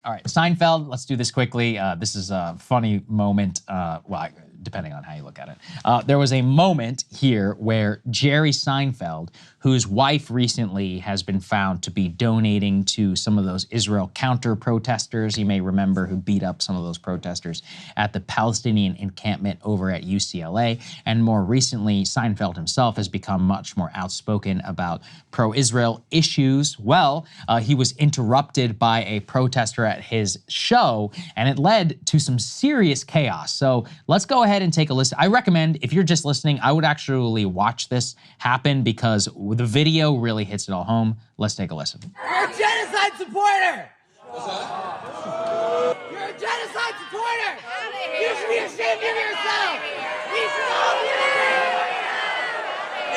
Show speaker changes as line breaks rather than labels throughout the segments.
All right, Seinfeld, let's do this quickly. This is a funny moment, depending on how you look at it. There was a moment here where Jerry Seinfeld, whose wife recently has been found to be donating to some of those Israel counter-protesters, you may remember, who beat up some of those protesters at the Palestinian encampment over at UCLA. And more recently, Seinfeld himself has become much more outspoken about pro-Israel issues. Well, he was interrupted by a protester at his show, and it led to some serious chaos. So let's go ahead and take a listen. I recommend, if you're just listening, I would actually watch this happen because the video really hits it all home. Let's take a listen.
You're a genocide supporter! You're a genocide supporter! You should be ashamed of yourself! We should all be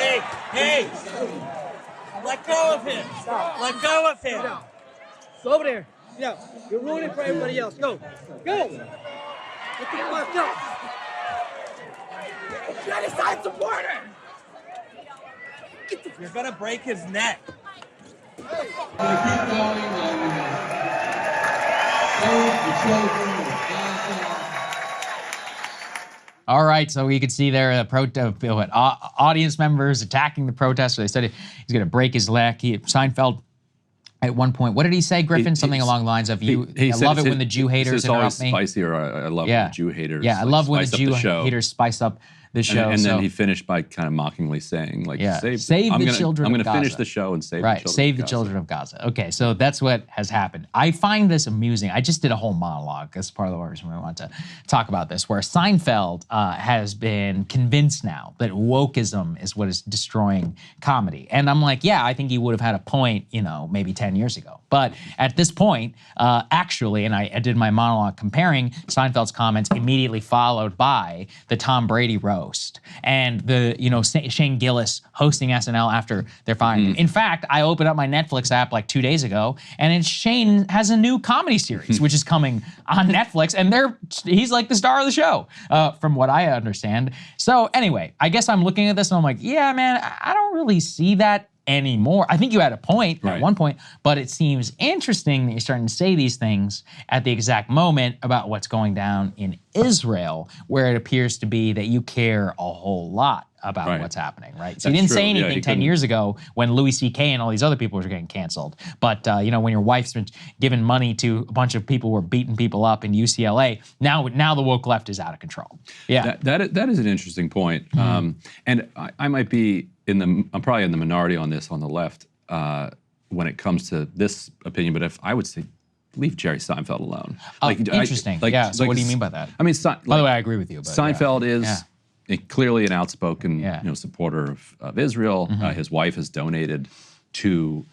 ashamed! Hey! Let go of him! Let go of him!
Go over there. Yeah, you're ruining for everybody else. Go. Go! Get the fuck up!
Genocide supporter! You're gonna break his neck.
Keep going on save the children of Gaza.
All right, so you could see there audience members attacking the protester. They said he's going to break his neck. Seinfeld, at one point, what did he say, Griffin? Something along the lines of, I love it when the Jew haters interrupt me.
Spicy, or I love when the Jew haters.
Yeah, I love when the Jew haters spice up the show.
And then he finished by kind of mockingly saying, like, save
the children of Gaza.
I'm going to finish the show and save the children of Gaza.
Save the children of Gaza. Okay, so that's what has happened. I find this amusing. I just did a whole monologue. That's part of the reason we want to talk about this, where Seinfeld has been convinced now that wokeism is what is destroying comedy. And I'm like, yeah, I think he would have had a point, maybe 10 years ago. But at this point, actually, and I did my monologue comparing Seinfeld's comments immediately followed by the Tom Brady roast and the, Shane Gillis hosting SNL after they're firing him. In fact, I opened up my Netflix app like 2 days ago, and Shane has a new comedy series, which is coming on Netflix, and he's like the star of the show, from what I understand. So anyway, I guess I'm looking at this and I'm like, yeah, man, I don't really see that anymore. I think you had a point at one point, but it seems interesting that you're starting to say these things at the exact moment about what's going down in Israel, where it appears to be that you care a whole lot about what's happening, right? So you didn't say anything 10 years ago when Louis C.K. and all these other people were getting canceled. But when your wife's been giving money to a bunch of people who are beating people up in UCLA, now the woke left is out of control. Yeah,
that is an interesting point. And I might be I'm probably in the minority on this on the left when it comes to this opinion. But if I would say, leave Jerry Seinfeld alone.
Interesting. So what do you mean by that?
I mean,
by the way, I agree with you. But
Seinfeld is clearly an outspoken, supporter of Israel. His wife has donated to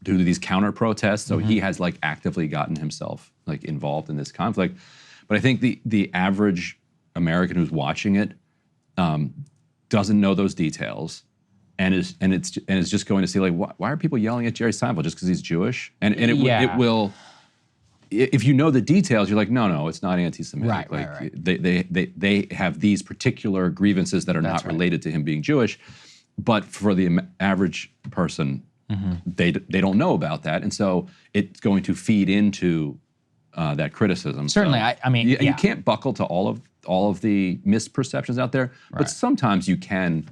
these counter protests, so he has actively gotten himself involved in this conflict. But I think the average American who's watching it doesn't know those details, and is just going to see why are people yelling at Jerry Seinfeld just because he's Jewish? And it will. If you know the details, you're like, no, it's not anti-Semitic.
Right.
They have these particular grievances that are not related to him being Jewish, but for the average person, they don't know about that, and so it's going to feed into that criticism.
Certainly,
so,
I mean,
you can't buckle to all of the misperceptions out there, but sometimes you can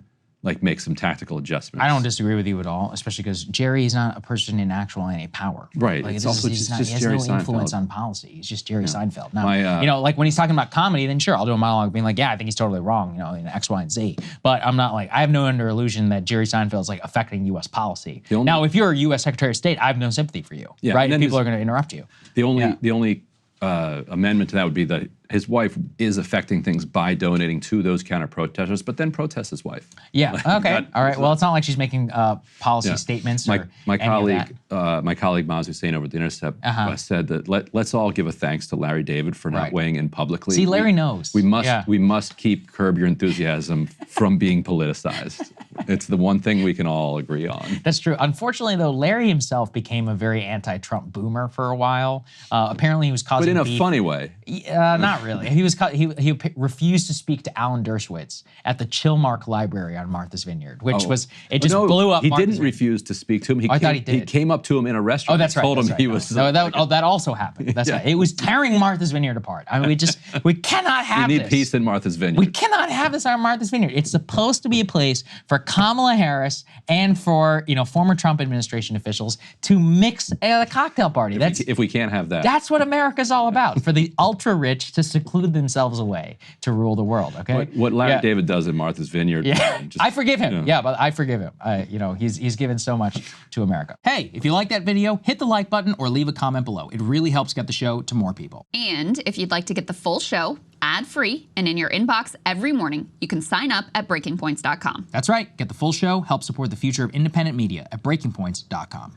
make some tactical adjustments.
I don't disagree with you at all, especially because Jerry is not a person in actual any power.
Right.
He
just
has
Jerry
no influence
Seinfeld.
on policy. He's just Jerry Seinfeld. Now, when he's talking about comedy, then sure, I'll do a monologue being like, yeah, I think he's totally wrong, in X, Y, and Z. But I'm not I have no under illusion that Jerry Seinfeld's affecting U.S. policy. Now, if you're a U.S. Secretary of State, I have no sympathy for you, right? If people are going to interrupt you.
The only amendment to that would be that his wife is affecting things by donating to those counter protesters, but then protest his wife.
Yeah. Okay. All right. Well, it's not like she's making policy statements.
My colleague Maz Hussein over at The Intercept said that let's all give a thanks to Larry David for not weighing in publicly.
See, Larry knows.
We must keep Curb Your Enthusiasm from being politicized. It's the one thing we can all agree on.
That's true. Unfortunately, though, Larry himself became a very anti-Trump boomer for a while. Apparently, he was causing
beef. But in a funny way.
Not Not really. He refused to speak to Alan Dershowitz at the Chilmark Library on Martha's Vineyard, which was just blew up.
He
Martha's
didn't
Vineyard.
refuse to speak to him.
I thought he did.
He came up to him in a restaurant.
Oh, that's right.
Told
that's
him
right.
he
No,
was.
no, that also happened. That's right. It was tearing Martha's Vineyard apart. I mean, we cannot have
We
this.
need peace in Martha's Vineyard.
We cannot have this on Martha's Vineyard. It's supposed to be a place for Kamala Harris and for former Trump administration officials to mix a cocktail party.
if we can't have that.
That's what America's all about, for the ultra-rich to seclude themselves away to rule the world, okay?
What Larry David does in Martha's Vineyard.
I forgive him. Yeah, but I forgive him. He's given so much to America. Hey, if you like that video, hit the like button or leave a comment below. It really helps get the show to more people.
And if you'd like to get the full show ad-free and in your inbox every morning, you can sign up at breakingpoints.com.
That's right. Get the full show, help support the future of independent media at breakingpoints.com.